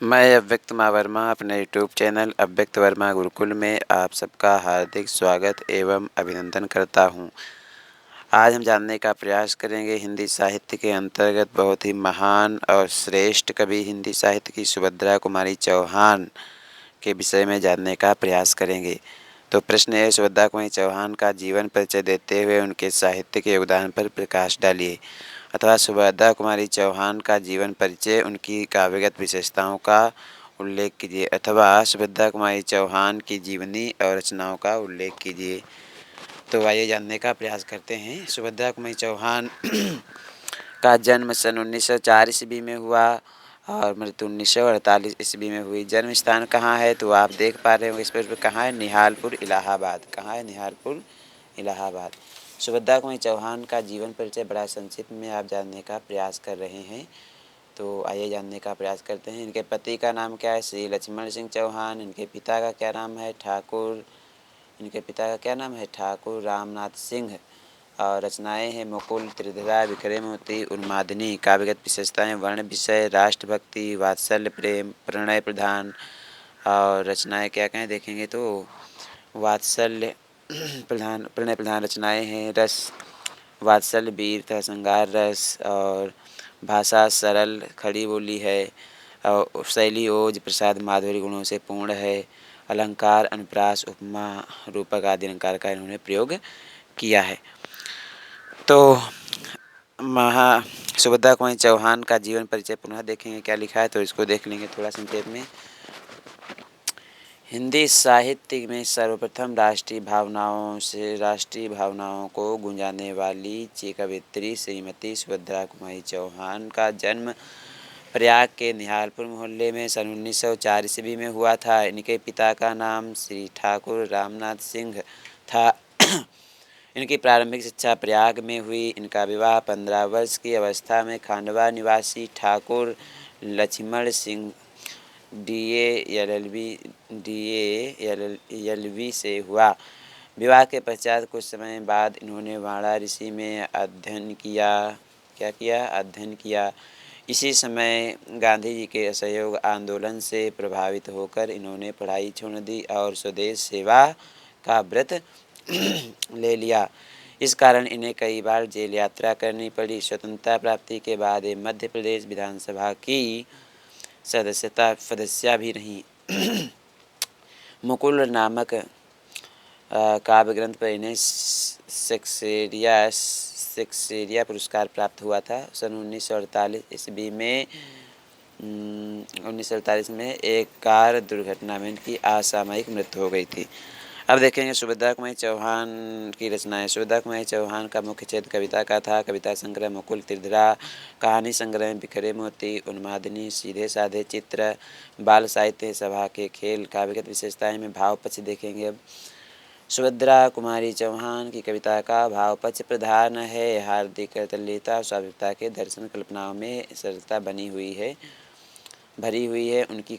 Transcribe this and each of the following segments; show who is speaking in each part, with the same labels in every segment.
Speaker 1: मैं अव्यक्त वर्मा अपने यूट्यूब चैनल अव्यक्त वर्मा गुरुकुल में आप सबका हार्दिक स्वागत एवं अभिनंदन करता हूँ। आज हम जानने का प्रयास करेंगे हिंदी साहित्य के अंतर्गत बहुत ही महान और श्रेष्ठ कवि हिंदी साहित्य की सुभद्रा कुमारी चौहान के विषय में जानने का प्रयास करेंगे। तो प्रश्न है, सुभद्रा कुमारी चौहान का जीवन परिचय देते हुए उनके साहित्य के योगदान पर प्रकाश डालिए। अथवा सुभद्रा कुमारी चौहान का जीवन परिचय, उनकी काव्यगत विशेषताओं का उल्लेख कीजिए। अथवा सुभद्रा कुमारी चौहान की जीवनी और रचनाओं का उल्लेख कीजिए। तो आइए जानने का प्रयास करते हैं। सुभद्रा कुमारी चौहान का जन्म सन 1904 ईस्वी में हुआ और मृत्यु 1948 ईस्वी में हुई। जन्म स्थान कहाँ है तो आप देख पा रहे होंगे इस पर कहाँ है, निहालपुर इलाहाबाद। कहाँ है, निहालपुर इलाहाबाद। सुभद्रा कुमारी चौहान का जीवन परिचय बड़ा संक्षिप्त में आप जानने का प्रयास कर रहे हैं। तो आइए जानने का प्रयास करते हैं। इनके पति का नाम क्या है, श्री लक्ष्मण सिंह चौहान। इनके पिता का क्या नाम है, ठाकुर रामनाथ सिंह। और रचनाएं हैं मुकुल, त्रिधरा, विक्रमोती, उन्मादिनी। काव्यगत विशेषताएं वर्ण विषय, राष्ट्रभक्ति, वात्सल्य प्रेम, प्रणय प्रधान। और रचनाएं क्या कहें देखेंगे तो वात्सल्य प्रधान, प्रणय प्रधान रचनाएं हैं। रस वात्सल्य, वीरता, श्रृंगार रस। और भाषा सरल खड़ी बोली है। और शैली ओज प्रसाद माधुर्य गुणों से पूर्ण है। अलंकार अनुप्रास उपमा रूपक आदि अलंकार का इन्होंने प्रयोग किया है। तो सुभद्रा कुमारी चौहान का जीवन परिचय पुनः देखेंगे क्या लिखा है, तो इसको देख लेंगे थोड़ा संक्षेप में। हिंदी साहित्य में सर्वप्रथम राष्ट्रीय भावनाओं को गुंजाने वाली कवियत्री श्रीमती सुभद्रा कुमारी चौहान का जन्म प्रयाग के निहालपुर मोहल्ले में सन 1904 ईस्वी में हुआ था। इनके पिता का नाम श्री ठाकुर रामनाथ सिंह था। इनकी प्रारंभिक शिक्षा प्रयाग में हुई। इनका विवाह 15 वर्ष की अवस्था में खांडवा निवासी ठाकुर लक्ष्मण सिंह DA से हुआ। विवाह के पश्चात कुछ समय बाद इन्होंने वाणा ऋषि में अध्ययन किया। इसी समय गांधी जी के असहयोग आंदोलन से प्रभावित होकर इन्होंने पढ़ाई छोड़ दी और स्वदेश सेवा का व्रत ले लिया। इस कारण इन्हें कई बार जेल यात्रा करनी पड़ी। स्वतंत्रता प्राप्ति के बाद ये मध्य प्रदेश विधानसभा की सदस्या भी रहीं। मुकुल नामक काव्य ग्रंथ पर इन्हें शेक्सपियर पुरस्कार प्राप्त हुआ था। सन 1948 में एक कार दुर्घटना में इनकी असामयिक मृत्यु हो गई थी। अब देखेंगे सुभद्रा कुमारी चौहान की रचनाएं। सुभद्रा कुमारी चौहान का मुख्य क्षेत्र कविता का था। कविता संग्रह मुकुल, त्रिधरा, कहानी संग्रह बिखरे मोती, उन्मादिनी, सीधे साधे चित्र, बाल साहित्य, सभा के खेल। काव्यगत विशेषताएं में भाव पक्ष देखेंगे। अब सुभद्रा कुमारी चौहान की कविता का भाव पक्ष प्रधान है। हार्दिक तल्लीनता और स्वाभाविकता के दर्शन कल्पनाओं में सरलता भरी हुई है। उनकी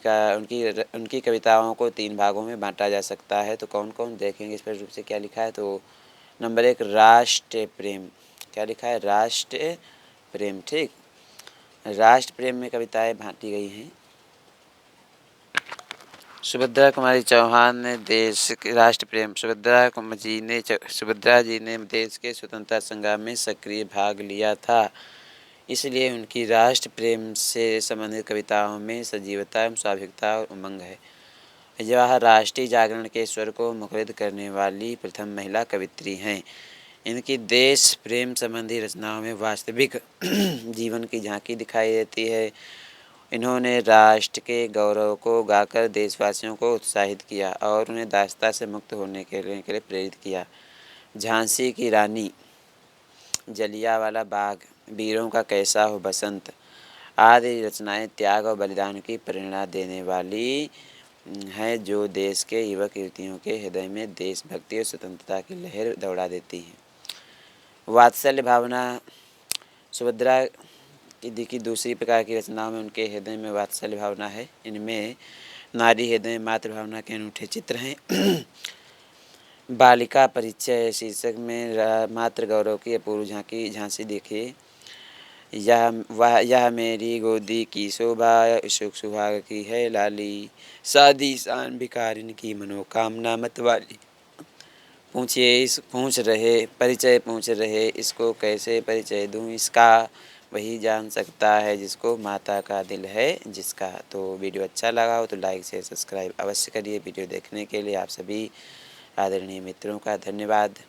Speaker 1: कविताओं को 3 भागों में बांटा जा सकता है। तो कौन कौन देखेंगे इस पर रूप से क्या लिखा है। तो नंबर 1 राष्ट्र प्रेम। क्या लिखा है, राष्ट्र प्रेम। ठीक, राष्ट्र प्रेम में कविताएं बांटी गई हैं। सुभद्रा कुमारी चौहान ने देश के राष्ट्र प्रेम। सुभद्रा जी ने देश के स्वतंत्रता संग्राम में सक्रिय भाग लिया था, इसलिए उनकी राष्ट्र प्रेम से संबंधित कविताओं में सजीवता एवं स्वाभाविकता और उमंग है। यह राष्ट्रीय जागरण के स्वर को मुखरित करने वाली प्रथम महिला कवित्री हैं। इनकी देश प्रेम संबंधी रचनाओं में वास्तविक जीवन की झांकी दिखाई देती है। इन्होंने राष्ट्र के गौरव को गाकर देशवासियों को उत्साहित किया और उन्हें दासता से मुक्त होने के लिए प्रेरित किया। झांसी की रानी, जलियांवाला बाग, वीरों का कैसा हो बसंत आदि रचनाएं त्याग और बलिदान की प्रेरणा देने वाली हैं, जो देश के युवक युवतियों के हृदय में देशभक्ति और स्वतंत्रता की लहर दौड़ा देती हैं। वात्सल्य भावना। सुभद्रा की दूसरी प्रकार की रचनाओं में उनके हृदय में वात्सल्य भावना है। इनमें नारी हृदय मातृ भावना के अनूठे चित्र हैं। बालिका परिचय शीर्षक में मातृ गौरव की अपूर्व झांसी देखिए। यह मेरी गोदी की शोभा, सुख सुहाग की है लाली, शादी शान भिखारिन की मनोकामना मतवाली। पूछ रहे इसको कैसे परिचय दूँ इसका, वही जान सकता है जिसको माता का दिल है जिसका। तो वीडियो अच्छा लगा हो तो लाइक शेयर सब्सक्राइब अवश्य करिए। वीडियो देखने के लिए आप सभी आदरणीय मित्रों का धन्यवाद।